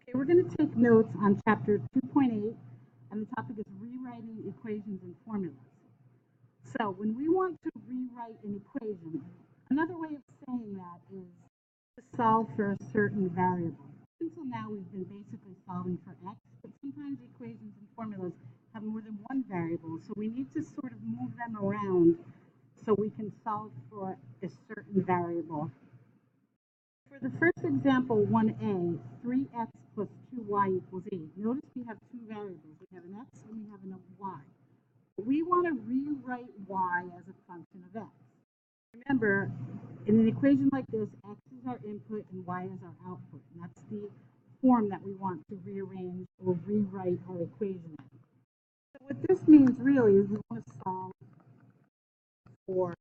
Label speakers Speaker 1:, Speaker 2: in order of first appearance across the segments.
Speaker 1: Okay, we're going to take notes on chapter 2.8, and the topic is rewriting equations and formulas. So when we want to rewrite an equation, another way of saying that is to solve for a certain variable. Until now, we've been basically solving for x, but sometimes equations and formulas have more than one variable, so we need to sort of move them around so we can solve for a certain variable. For the first example, 1a, 3x plus 2y equals 8. Notice we have two variables. We have an x and we have a y. We want to rewrite y as a function of x. Remember, in an equation like this, x is our input and y is our output. And that's the form that we want to rearrange or rewrite our equation in. So what this means really is we want to solve for y.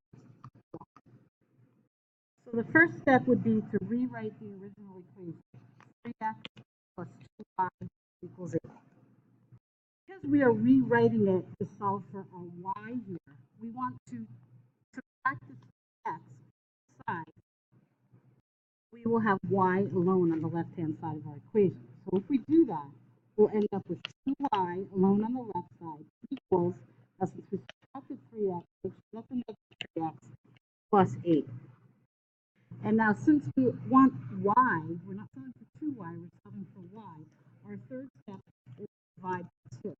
Speaker 1: So the first step would be to rewrite the original equation. 3x plus 2y equals 8. Because we are rewriting it to solve for our y here, we want to subtract the x side. We will have y alone on the left-hand side of our equation. So if we do that, we'll end up with 2y alone on the left side equals, since we subtracted 3x, that's a negative 3x plus 8. And now since we want y, we're not solving for 2y, we're solving for y. Our third step is to divide by 2.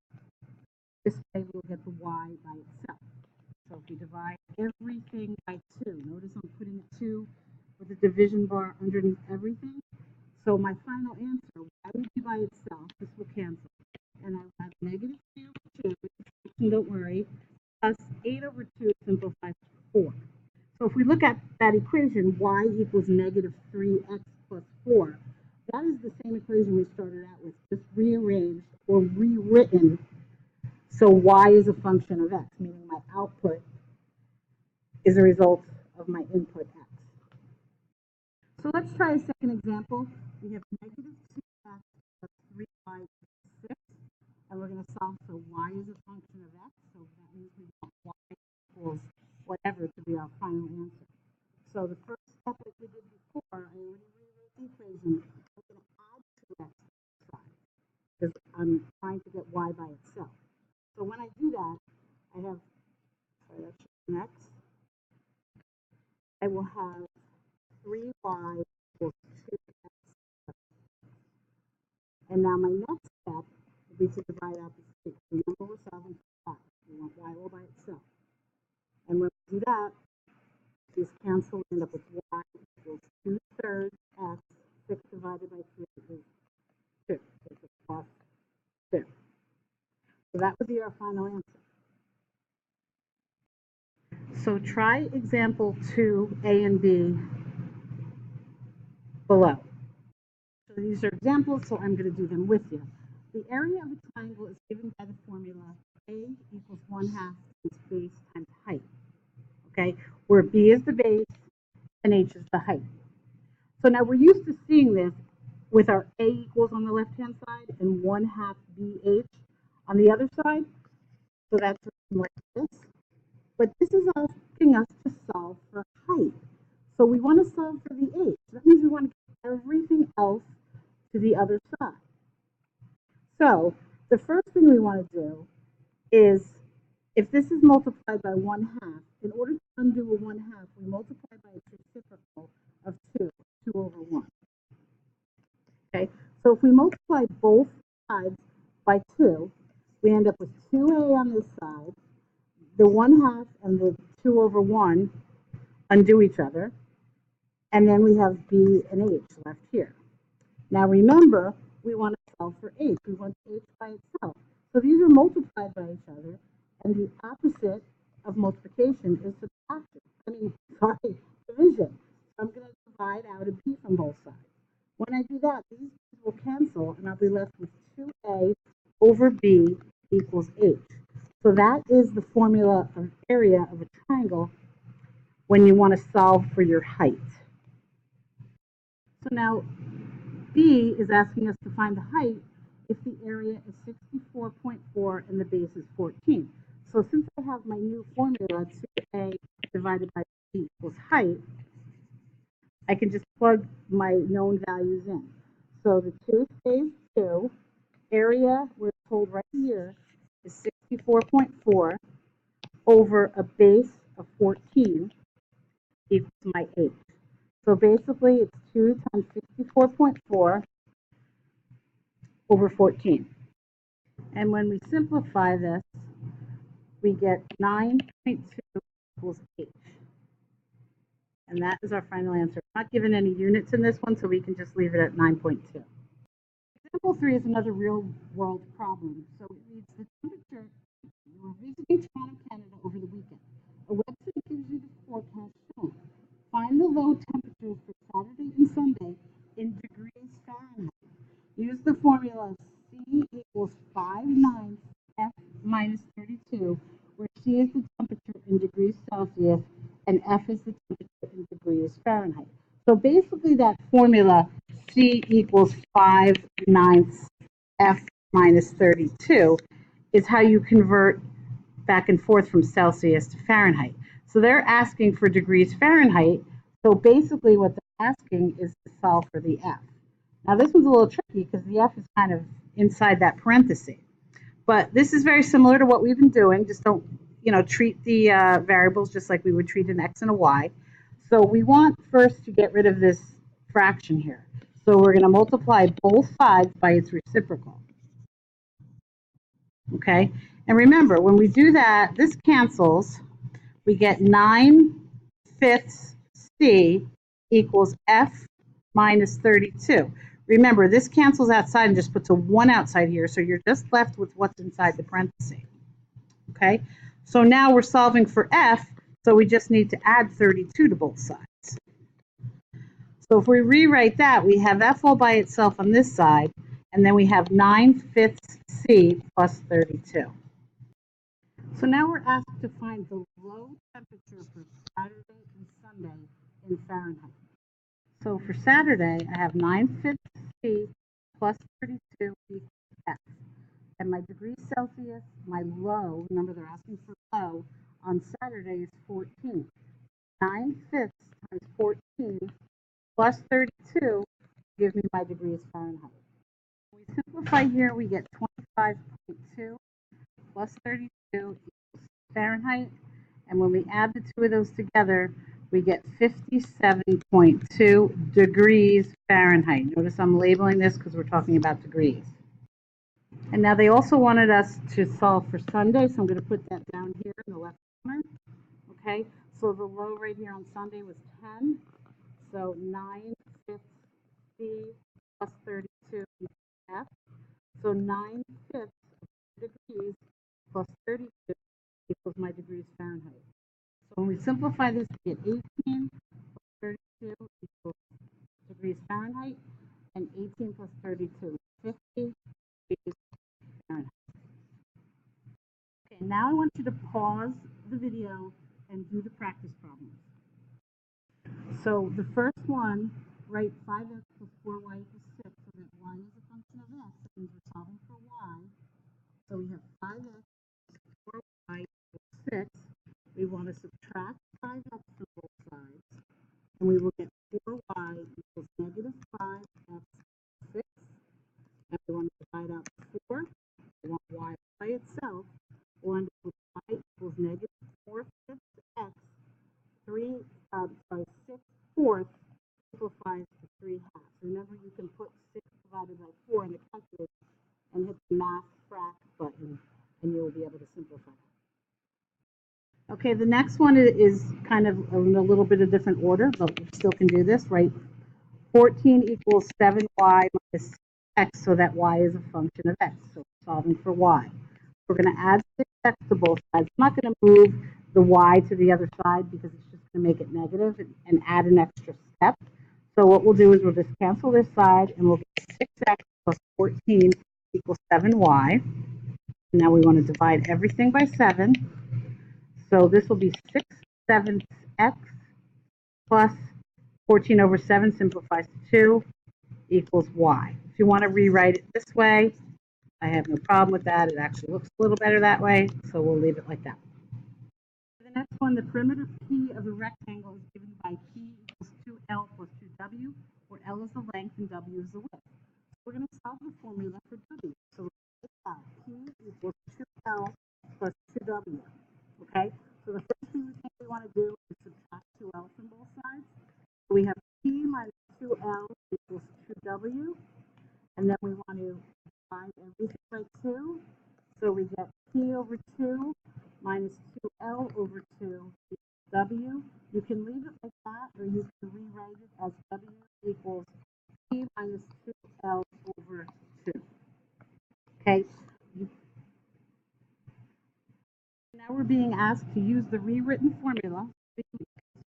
Speaker 1: This way we'll get the y by itself. So if we divide everything by 2, notice I'm putting a 2 with a division bar underneath everything. So my final answer, y will be by itself, this will cancel. And I will have negative 3 over 2, don't worry, plus 8 over 2 simplifies to 4. So if we look at that equation, y equals negative 3x plus 4, that is the same equation we started out with, just rearranged or rewritten. So y is a function of x, meaning my output is a result of my input x. So let's try a second example. We have negative 2x plus 3y equals 6, and we're going to solve for y is a function of x, so that means we want y equals whatever to be our final answer. So the first step like we did before, I already rewrote the equation. I'm going to add 2x to the side because I'm trying to get y by itself. So when I do that, I have, that's next. I will have 3y equals 2x. And now my next step will be to divide out the 6. Remember, we're solving for 5. We want y all by itself. And when we do that, these cancel, end up with y equals 2/3 x. 6 divided by 3 is 2. So it's plus 2. So that would be our final answer. So try example 2a and b below. So these are examples, so I'm going to do them with you. The area of a triangle is given by the formula a equals 1/2 times base times height. Okay, where b is the base and h is the height. So now we're used to seeing this with our a equals on the left-hand side and 1/2 bh on the other side. So that's like this. But this is asking us to solve for height. So we want to solve for the h. That means we want to get everything else to the other side. So the first thing we want to do is, if this is multiplied by 1/2, in order to undo a 1/2, we multiply by its reciprocal of 2, 2 over 1. Okay, so if we multiply both sides by 2, we end up with 2a on this side. The 1/2 and the 2 over 1 undo each other. And then we have b and h left here. Now remember, we want to solve for h. We want h by itself. So these are multiplied by each other, and the opposite of multiplication is subtraction. Division. So I'm going to divide out a b from both sides. When I do that, these will cancel, and I'll be left with 2a over b equals h. So that is the formula of area of a triangle when you want to solve for your height. So now B is asking us to find the height if the area is 64.4 and the base is 14. So since I have my new formula, 2a divided by b equals height, I can just plug my known values in. So the 2 stays 2. Area, we're told right here, is 64.4 over a base of 14 equals my 8. So basically, it's 2 times 64.4 over 14. And when we simplify this, we get 9.2 equals 8. And that is our final answer. I'm not given any units in this one, so we can just leave it at 9.2. Example 3 is another real-world problem. So it reads, the temperature, you were visiting Toronto, Canada over the weekend. A website gives you the forecast shown. Find the low temperatures for Saturday and Sunday in degrees Fahrenheit. Use the formula C equals 5/9 F minus 32, where C is the temperature in degrees Celsius and F is the temperature in degrees Fahrenheit. So basically that formula C equals 5/9 F minus 32 is how you convert back and forth from Celsius to Fahrenheit. So they're asking for degrees Fahrenheit. So basically what they're asking is to solve for the F. Now this one's a little tricky because the F is kind of inside that parenthesis. But this is very similar to what we've been doing. Just don't, treat the variables just like we would treat an X and a Y. So we want first to get rid of this fraction here. So we're going to multiply both sides by its reciprocal. Okay? And remember, when we do that, this cancels. We get 9/5 C equals F minus 32. Remember, this cancels outside and just puts a 1 outside here, so you're just left with what's inside the parenthesis. Okay? So now we're solving for F, so we just need to add 32 to both sides. So if we rewrite that, we have F all by itself on this side, and then we have 9/5 C plus 32. So now we're asked to find the low temperature for Saturday and Sunday in Fahrenheit. So for Saturday, I have 9/5 C plus 32 equals F. And my degrees Celsius, my low, remember they're asking for low, on Saturday is 14. 9/5 times 14 plus 32 gives me my degrees Fahrenheit. When we simplify here, we get 25.2 plus 32 equals Fahrenheit. And when we add the two of those together, we get 57.2 degrees Fahrenheit. Notice I'm labeling this because we're talking about degrees. And now they also wanted us to solve for Sunday, so I'm going to put that down here in the left corner. Okay, so the low right here on Sunday was 10. So 9/5 C plus 32 equals F. So 9/5 degrees plus 32 equals my degrees Fahrenheit. So when we simplify this, we get 18 plus 32 equals degrees Fahrenheit, and 18 plus 32 is 50 degrees Fahrenheit. Okay, now I want you to pause the video and do the practice problems. So the first one, write 5x plus 4y equals 6, so that y is a function of x. That means we're solving for y. So we have 5x plus 4y equals 6. We want to subtract 5x from both sides, and we will get 4y equals negative 5x 6. And we want to divide out 4. We want y by itself. We'll end up with y equals negative 4/5 x. 6 fourths simplifies to 3 halves. Remember, you can put 6 divided by 4 in the calculator and hit the math frac button, and you'll be able to simplify. Okay, the next one is kind of in a little bit of different order, but we still can do this, right? 14 equals 7y minus x, so that y is a function of x. So we're solving for y. We're going to add 6x to both sides. I'm not going to move the y to the other side because it's just going to make it negative and add an extra step. So what we'll do is we'll just cancel this side, and we'll get 6x plus 14 equals 7y. Now we want to divide everything by 7. So this will be 6/7 x plus 14 over 7 simplifies to 2 equals y. If you want to rewrite it this way, I have no problem with that. It actually looks a little better that way, so we'll leave it like that. The next one, the perimeter P of a rectangle is given by P equals 2L plus 2W, where L is the length and W is the width. We're going to solve the formula for W. So let's write that. P equals 2L plus 2W. Okay? So the first thing we want to do is subtract 2L from both sides. So we have P minus 2L equals 2W. And then we want to divide everything by 2. So we get P over 2 minus 2L over 2 equals W. You can leave it like that, or you can rewrite it as W equals P minus 2L over 2. Okay? Now we're being asked to use the rewritten formula,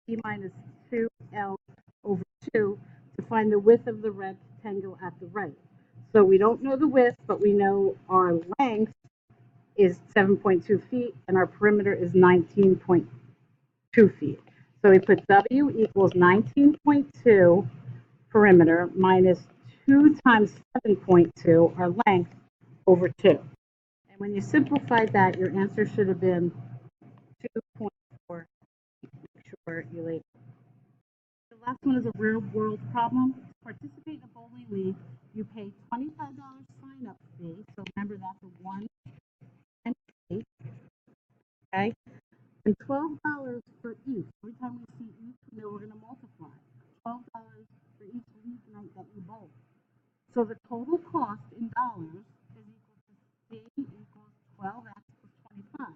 Speaker 1: P minus 2L over 2, to find the width of the rectangle at the right. So we don't know the width, but we know our length is 7.2 feet, and our perimeter is 19.2 feet. So we put W equals 19.2 perimeter minus 2 times 7.2, our length, over 2. And when you simplify that, your answer should have been 2.4. Make sure you label. The last one is a real-world problem. To participate in a bowling league, you pay $25 sign-up fee. So remember, that's a one-time fee. Okay? And $12 for each. Every time we see each, we know we're going to multiply. $12 for each league night that you bowl. So the total cost in dollars is equal to C equals 12x plus 25,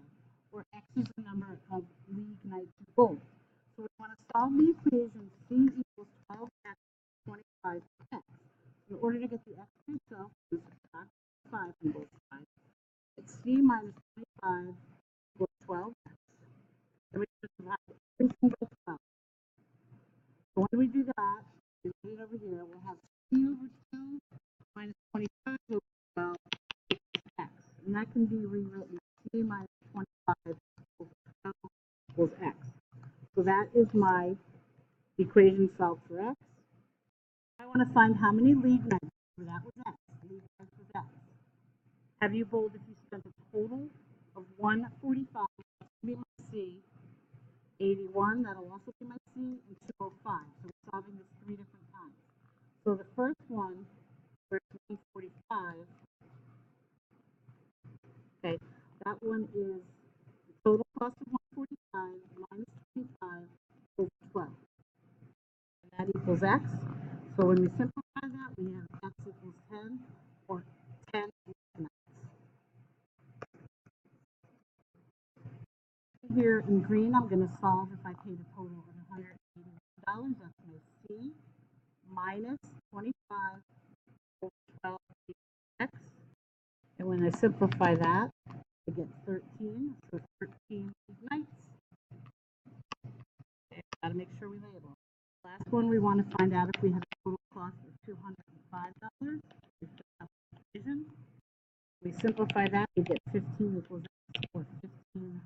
Speaker 1: where x is the number of league nights you bowl. So we want to solve the equation C equals 12x plus 25x. In order to get the x to itself, we subtract 5 from both sides. It's C minus 25 equals 12x. And we just divide everything by 12. So when we do that, we put it over here, we'll have C over 2 minus 25 over 12 equals x. And that can be rewritten as C minus 25 over 12 equals x. So that is my equation solved for x. I want to find how many league nights. That was x. League nights was x. Have you bowled if you spent a total of 145? That's going to be my C. 81, that'll also be my C, and 205. So we're solving this 3 different times. So the first one, where it's 145, okay, that one is the total cost of 145 minus 25 over 12. And that equals x. So when we simplify that, we have x equals 10, or 10 nights. Here in green, I'm going to solve if I paid a total of $181. That's my C minus 25 over 12 equals x. And when I simplify that, I get 13. So 13 nights. Okay, gotta make sure we label. Last one, we want to find out if we have a total cost of $205. We fill out the equation. We simplify that, we get 15 equals x, or 15